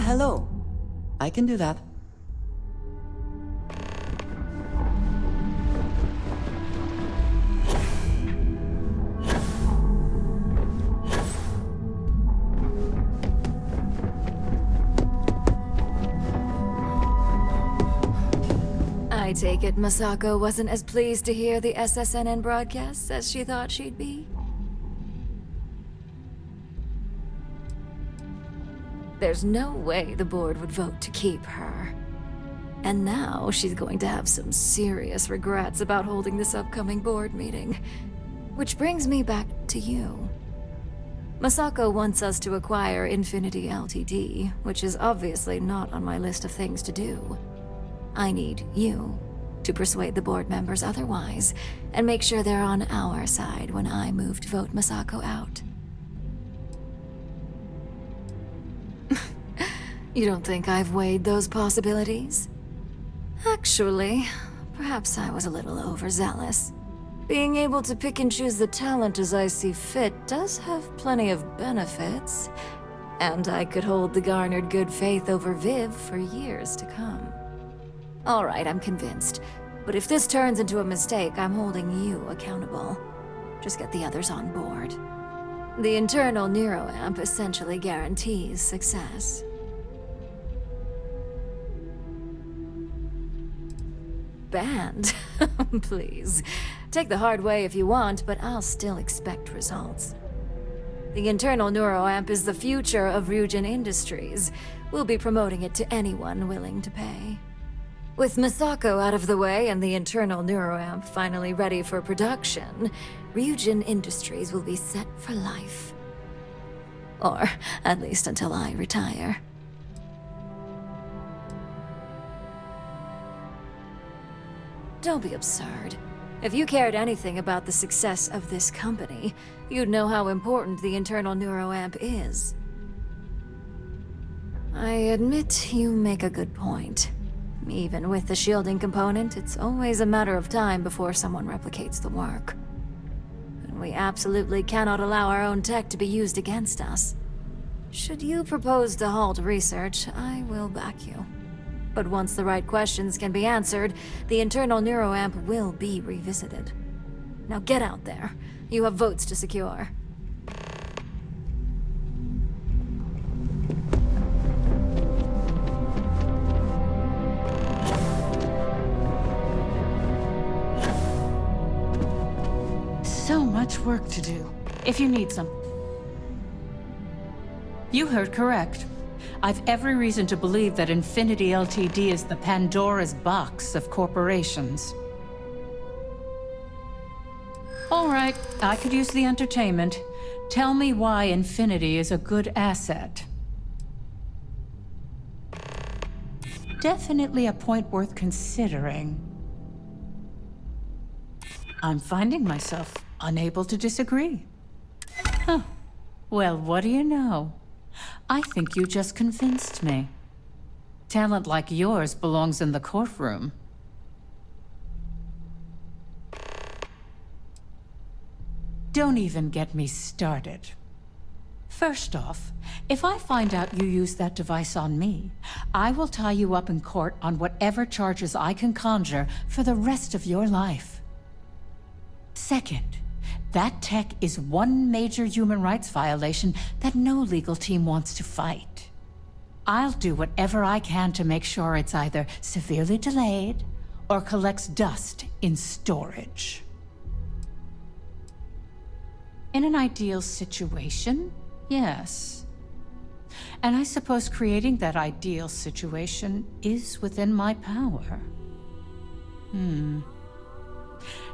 hello. I can do that. I take it Masako wasn't as pleased to hear the SSNN broadcasts as she thought she'd be? There's no way the board would vote to keep her. And now she's going to have some serious regrets about holding this upcoming board meeting. Which brings me back to you. Masako wants us to acquire Infinity Ltd, which is obviously not on my list of things to do. I need you to persuade the board members otherwise, and make sure they're on our side when I move to vote Masako out. You don't think I've weighed those possibilities? Actually, perhaps I was a little overzealous. Being able to pick and choose the talent as I see fit does have plenty of benefits, and I could hold the garnered good faith over Viv for years to come. All right, I'm convinced. But if this turns into a mistake, I'm holding you accountable. Just get the others on board. The internal neuroamp essentially guarantees success. Banned? Please. Take the hard way if you want, but I'll still expect results. The internal neuroamp is the future of Ryujin Industries. We'll be promoting it to anyone willing to pay. With Masako out of the way and the internal neuroamp finally ready for production, Ryujin Industries will be set for life. Or at least until I retire. Don't be absurd. If you cared anything about the success of this company, you'd know how important the internal neuroamp is. I admit you make a good point. Even with the shielding component, it's always a matter of time before someone replicates the work. And we absolutely cannot allow our own tech to be used against us. Should you propose to halt research, I will back you. But once the right questions can be answered, the internal neuroamp will be revisited. Now get out there. You have votes to secure. So much work to do, if you need some. You heard correct. I've every reason to believe that Infinity Ltd is the Pandora's box of corporations. All right, I could use the entertainment. Tell me why Infinity is a good asset. Definitely a point worth considering. I'm finding myself unable to disagree. Huh. Well, what do you know? I think you just convinced me. Talent like yours belongs in the courtroom. Don't even get me started. First off, if I find out you used that device on me, I will tie you up in court on whatever charges I can conjure for the rest of your life. Second, that tech is one major human rights violation that no legal team wants to fight. I'll do whatever I can to make sure it's either severely delayed or collects dust in storage. In an ideal situation, yes. And I suppose creating that ideal situation is within my power.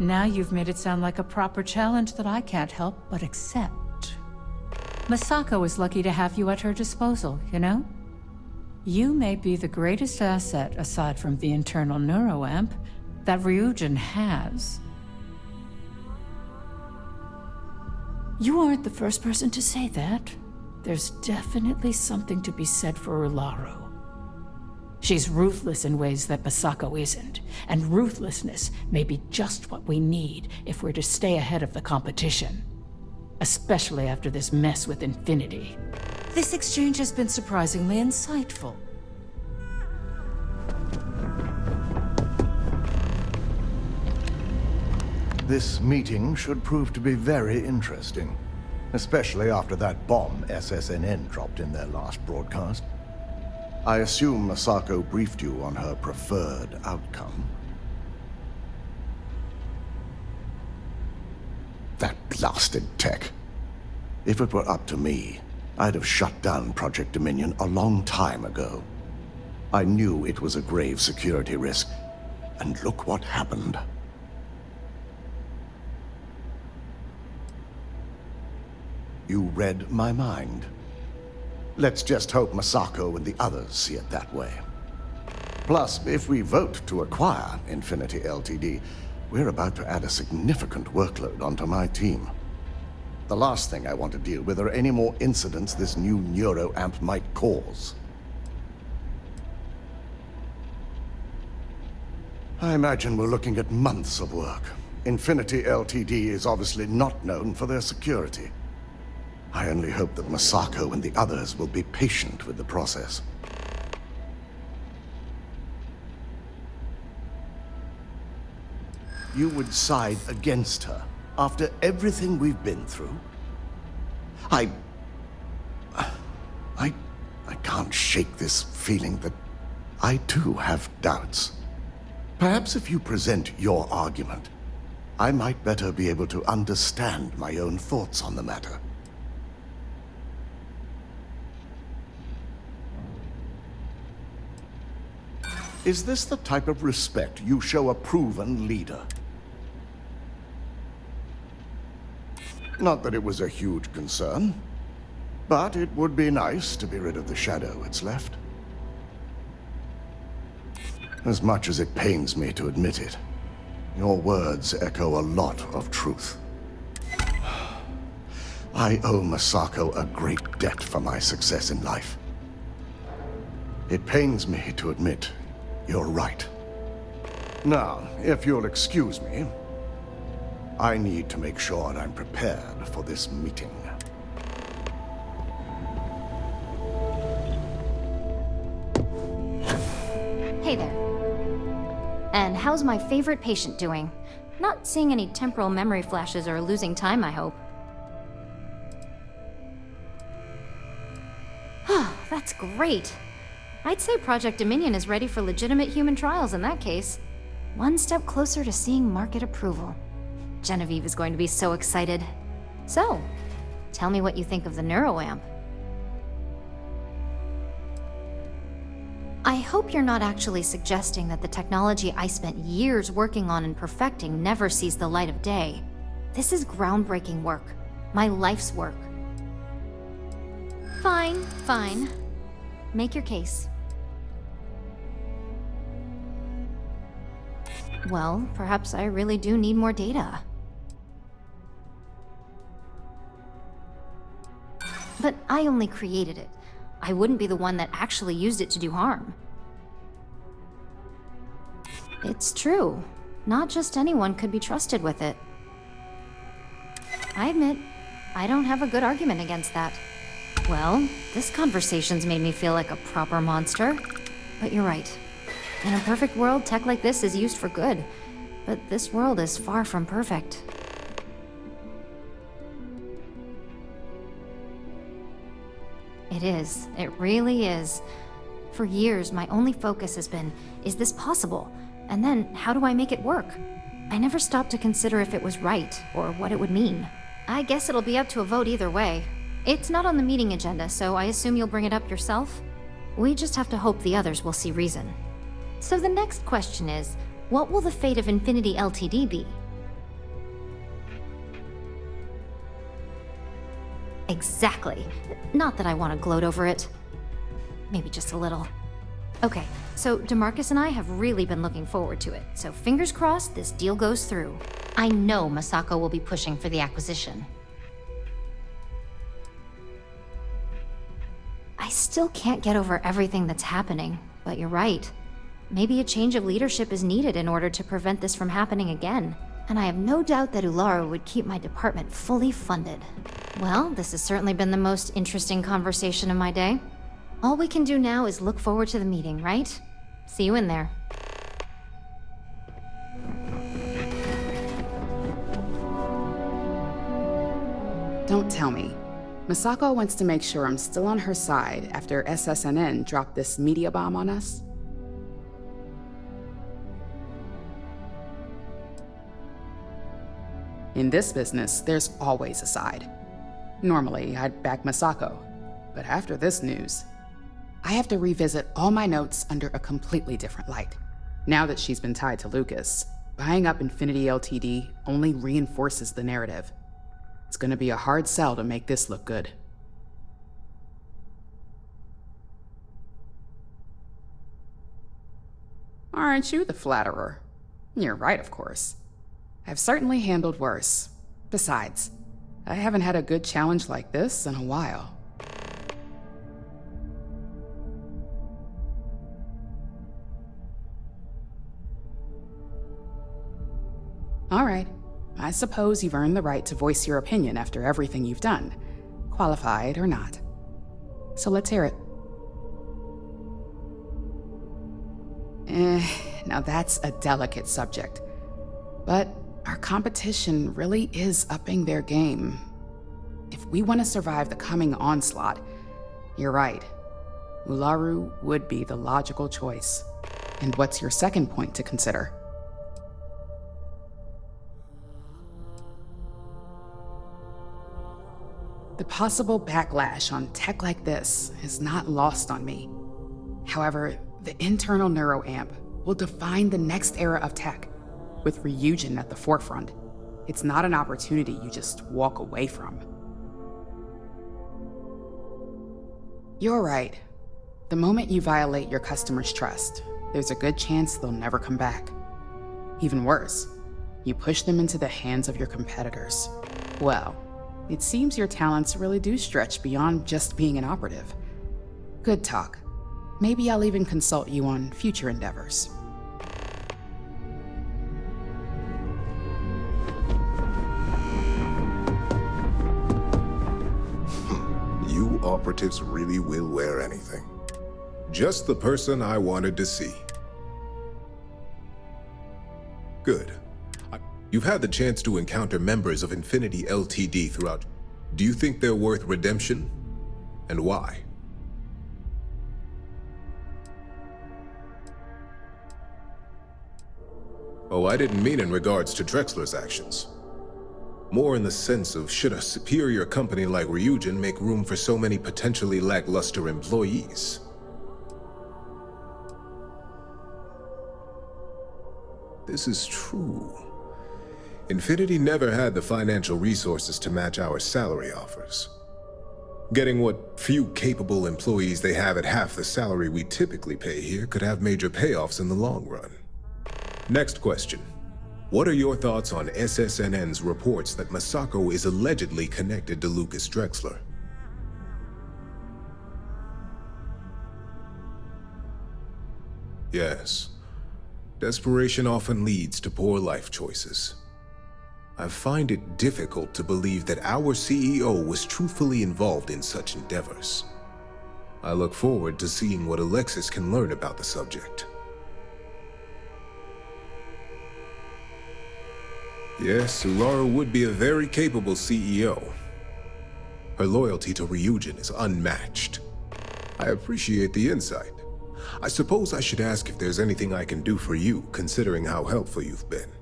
Now you've made it sound like a proper challenge that I can't help but accept. Masako is lucky to have you at her disposal, you know? You may be the greatest asset, aside from the internal neuroamp, that Ryujin has. You aren't the first person to say that. There's definitely something to be said for ULARU. She's ruthless in ways that Masako isn't, and ruthlessness may be just what we need if we're to stay ahead of the competition. Especially after this mess with Infinity. This exchange has been surprisingly insightful. This meeting should prove to be very interesting, especially after that bomb SSNN dropped in their last broadcast. I assume Masako briefed you on her preferred outcome. That blasted tech. If it were up to me, I'd have shut down Project Dominion a long time ago. I knew it was a grave security risk, and look what happened. You read my mind. Let's just hope Masako and the others see it that way. Plus, if we vote to acquire Infinity Ltd., we're about to add a significant workload onto my team. The last thing I want to deal with are any more incidents this new neuroamp might cause. I imagine we're looking at months of work. Infinity Ltd. Is obviously not known for their security. I only hope that Masako and the others will be patient with the process. You would side against her after everything we've been through? I can't shake this feeling that I too have doubts. Perhaps if you present your argument, I might better be able to understand my own thoughts on the matter. Is this the type of respect you show a proven leader? Not that it was a huge concern, but it would be nice to be rid of the shadow it's left. As much as it pains me to admit it, your words echo a lot of truth. I owe Masako a great debt for my success in life. It pains me to admit you're right. Now, if you'll excuse me, I need to make sure I'm prepared for this meeting. Hey there. And how's my favorite patient doing? Not seeing any temporal memory flashes or losing time, I hope. That's great. I'd say Project Dominion is ready for legitimate human trials in that case. One step closer to seeing market approval. Genevieve is going to be so excited. So, tell me what you think of the neuroamp. I hope you're not actually suggesting that the technology I spent years working on and perfecting never sees the light of day. This is groundbreaking work. My life's work. Fine, fine. Make your case. Well, perhaps I really do need more data. But I only created it. I wouldn't be the one that actually used it to do harm. It's true. Not just anyone could be trusted with it. I admit, I don't have a good argument against that. Well, this conversation's made me feel like a proper monster. But you're right. In a perfect world, tech like this is used for good. But this world is far from perfect. It is. It really is. For years, my only focus has been, is this possible? And then, how do I make it work? I never stopped to consider if it was right, or what it would mean. I guess it'll be up to a vote either way. It's not on the meeting agenda, so I assume you'll bring it up yourself? We just have to hope the others will see reason. So the next question is, what will the fate of Infinity Ltd. be? Exactly. Not that I want to gloat over it. Maybe just a little. Okay, so DeMarcus and I have really been looking forward to it, so fingers crossed this deal goes through. I know Masako will be pushing for the acquisition. I still can't get over everything that's happening, but you're right. Maybe a change of leadership is needed in order to prevent this from happening again. And I have no doubt that ULARU would keep my department fully funded. Well, this has certainly been the most interesting conversation of my day. All we can do now is look forward to the meeting, right? See you in there. Don't tell me. Misako wants to make sure I'm still on her side after SSNN dropped this media bomb on us? In this business, there's always a side. Normally, I'd back Misako, but after this news, I have to revisit all my notes under a completely different light. Now that she's been tied to Lucas, buying up Infinity Ltd. Only reinforces the narrative. It's gonna be a hard sell to make this look good. Aren't you the flatterer? You're right, of course. I've certainly handled worse. Besides, I haven't had a good challenge like this in a while. All right. I suppose you've earned the right to voice your opinion after everything you've done, qualified or not. So let's hear it. Now that's a delicate subject. But our competition really is upping their game. If we want to survive the coming onslaught, you're right. ULARU would be the logical choice. And what's your second point to consider? The possible backlash on tech like this is not lost on me. However, the internal neuroamp will define the next era of tech, with Ryujin at the forefront. It's not an opportunity you just walk away from. You're right. The moment you violate your customers' trust, there's a good chance they'll never come back. Even worse, you push them into the hands of your competitors. Well, it seems your talents really do stretch beyond just being an operative. Good talk. Maybe I'll even consult you on future endeavors. You operatives really will wear anything. Just the person I wanted to see. Good. You've had the chance to encounter members of Infinity Ltd. throughout. Do you think they're worth redemption? And why? Oh, I didn't mean in regards to Drexler's actions. More in the sense of, should a superior company like Ryujin make room for so many potentially lackluster employees? This is true. Infinity never had the financial resources to match our salary offers. Getting what few capable employees they have at half the salary we typically pay here could have major payoffs in the long run. Next question. What are your thoughts on SSNN's reports that Misako is allegedly connected to Lucas Drexler? Yes. Desperation often leads to poor life choices. I find it difficult to believe that our CEO was truthfully involved in such endeavors. I look forward to seeing what Alexis can learn about the subject. Yes, ULARU would be a very capable CEO. Her loyalty to Ryujin is unmatched. I appreciate the insight. I suppose I should ask if there's anything I can do for you, considering how helpful you've been.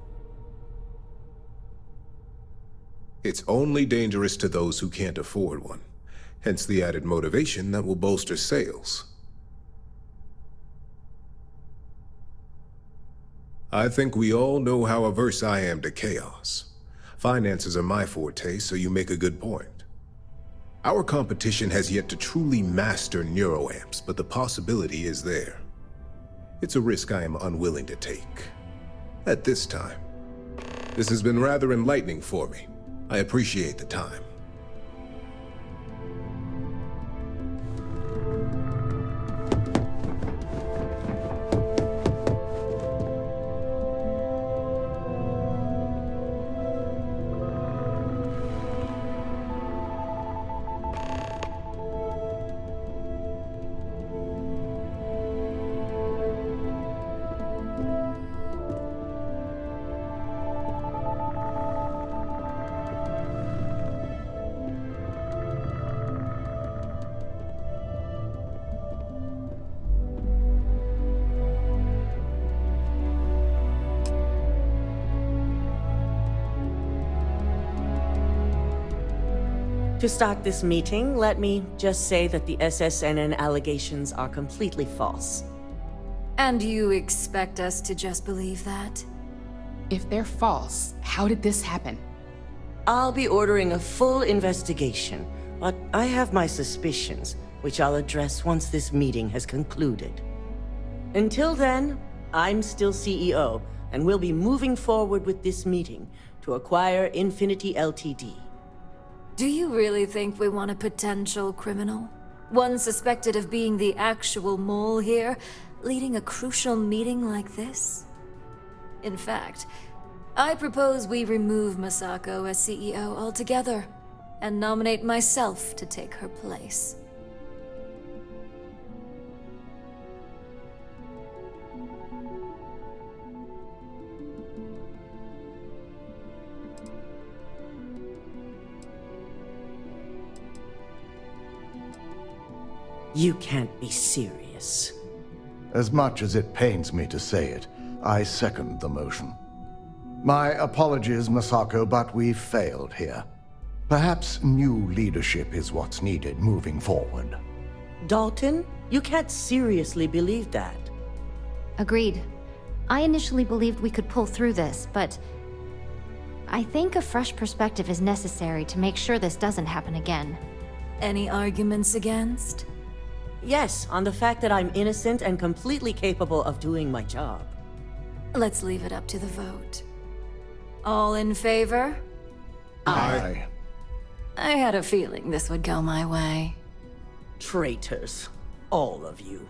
It's only dangerous to those who can't afford one, hence the added motivation that will bolster sales. I think we all know how averse I am to chaos. Finances are my forte, so you make a good point. Our competition has yet to truly master neuroamps, but the possibility is there. It's a risk I am unwilling to take. At this time. This has been rather enlightening for me. I appreciate the time. To start this meeting, let me just say that the SSNN allegations are completely false. And you expect us to just believe that? If they're false, how did this happen? I'll be ordering a full investigation, but I have my suspicions, which I'll address once this meeting has concluded. Until then, I'm still CEO, and we'll be moving forward with this meeting to acquire Infinity Ltd. Do you really think we want a potential criminal? One suspected of being the actual mole here, leading a crucial meeting like this? In fact, I propose we remove Masako as CEO altogether, and nominate myself to take her place. You can't be serious. As much as it pains me to say it, I second the motion. My apologies, Masako, but we've failed here. Perhaps new leadership is what's needed moving forward. Dalton, you can't seriously believe that. Agreed. I initially believed we could pull through this, but I think a fresh perspective is necessary to make sure this doesn't happen again. Any arguments against? Yes, on the fact that I'm innocent and completely capable of doing my job. Let's leave it up to the vote. All in favor? Aye. I had a feeling this would go my way. Traitors. All of you.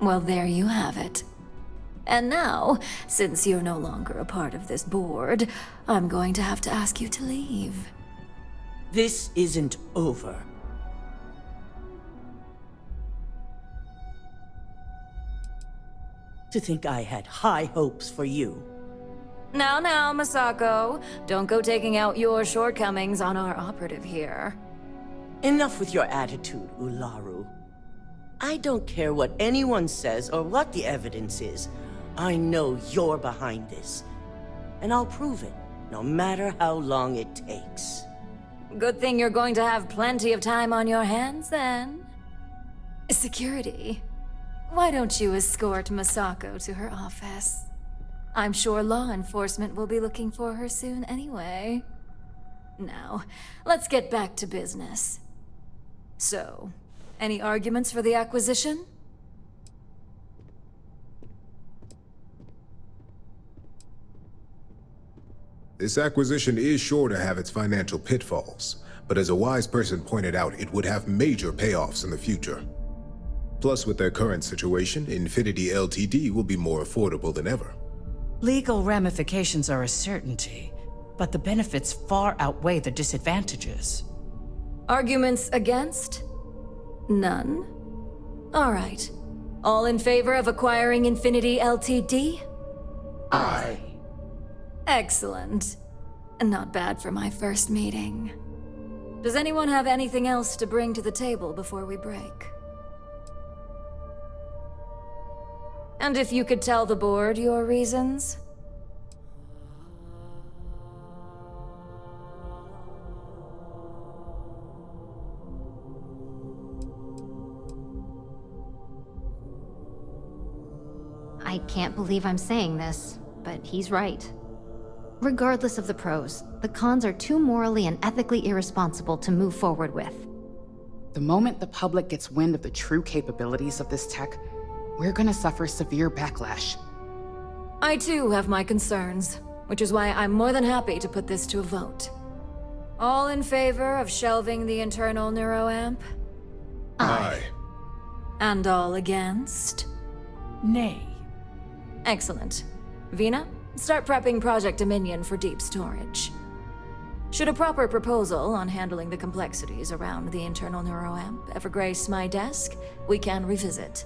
Well, there you have it. And now, since you're no longer a part of this board, I'm going to have to ask you to leave. This isn't over. To think I had high hopes for you. Now, Masako. Don't go taking out your shortcomings on our operative here. Enough with your attitude, ULARU. I don't care what anyone says or what the evidence is. I know you're behind this. And I'll prove it, no matter how long it takes. Good thing you're going to have plenty of time on your hands, then. Security. Why don't you escort Masako to her office? I'm sure law enforcement will be looking for her soon anyway. Now, let's get back to business. So, any arguments for the acquisition? This acquisition is sure to have its financial pitfalls, but as a wise person pointed out, it would have major payoffs in the future. Plus, with their current situation, Infinity Ltd will be more affordable than ever. Legal ramifications are a certainty, but the benefits far outweigh the disadvantages. Arguments against? None? All right. All in favor of acquiring Infinity Ltd? Aye. Excellent. Not bad for my first meeting. Does anyone have anything else to bring to the table before we break? And if you could tell the board your reasons? I can't believe I'm saying this, but he's right. Regardless of the pros, the cons are too morally and ethically irresponsible to move forward with. The moment the public gets wind of the true capabilities of this tech, we're gonna suffer severe backlash. I too have my concerns, which is why I'm more than happy to put this to a vote. All in favor of shelving the internal neuroamp? Aye. And all against? Nay. Excellent. Vina, start prepping Project Dominion for deep storage. Should a proper proposal on handling the complexities around the internal neuroamp ever grace my desk, we can revisit.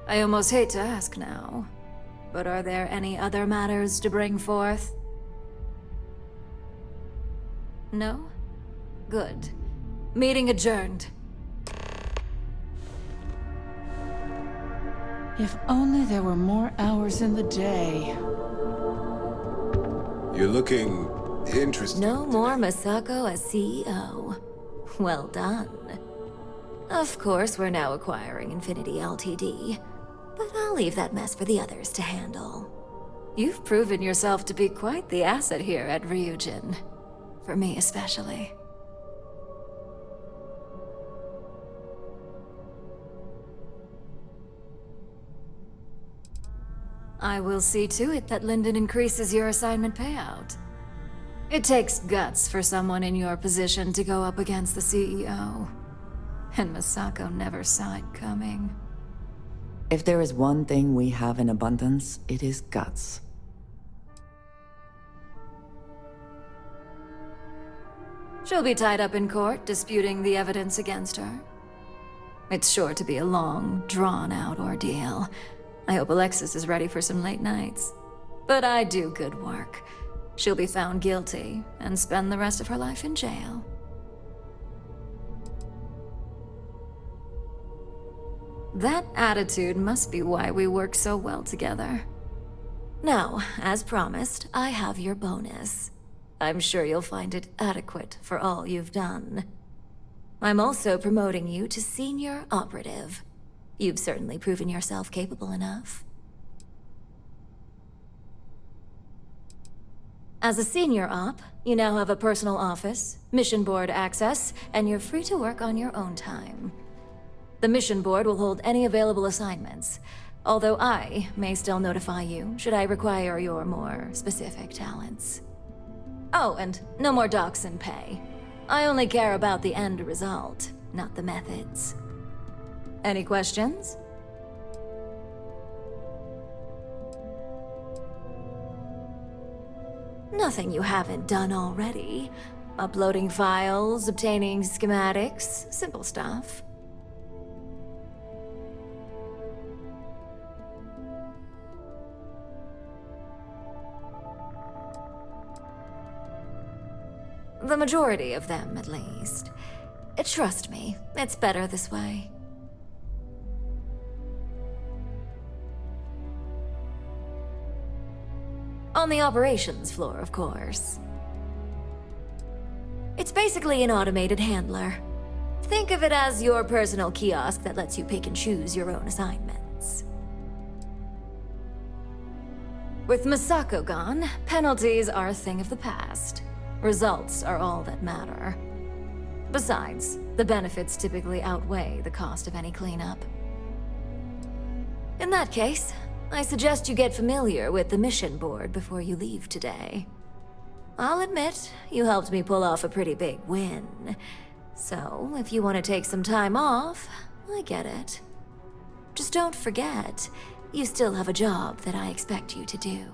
I almost hate to ask now, but are there any other matters to bring forth? No? Good. Meeting adjourned. If only there were more hours in the day. You're looking interesting. No more Masako as CEO. Well done. Of course, we're now acquiring Infinity Ltd., but I'll leave that mess for the others to handle. You've proven yourself to be quite the asset here at Ryujin. For me especially. I will see to it that Linden increases your assignment payout. It takes guts for someone in your position to go up against the CEO. And Masako never saw it coming. If there is one thing we have in abundance, it is guts. She'll be tied up in court, disputing the evidence against her. It's sure to be a long, drawn-out ordeal. I hope Alexis is ready for some late nights. But I do good work. She'll be found guilty and spend the rest of her life in jail. That attitude must be why we work so well together. Now, as promised, I have your bonus. I'm sure you'll find it adequate for all you've done. I'm also promoting you to senior operative. You've certainly proven yourself capable enough. As a senior op, you now have a personal office, mission board access, and you're free to work on your own time. The mission board will hold any available assignments, although I may still notify you should I require your more specific talents. Oh, and no more docs and pay. I only care about the end result, not the methods. Any questions? Nothing you haven't done already. Uploading files, obtaining schematics, simple stuff. The majority of them, at least. Trust me, it's better this way. On the operations floor, of course. It's basically an automated handler. Think of it as your personal kiosk that lets you pick and choose your own assignments. With Masako gone, penalties are a thing of the past. Results are all that matter. Besides, the benefits typically outweigh the cost of any cleanup. In that case, I suggest you get familiar with the mission board before you leave today. I'll admit, you helped me pull off a pretty big win. So, if you want to take some time off, I get it. Just don't forget, you still have a job that I expect you to do.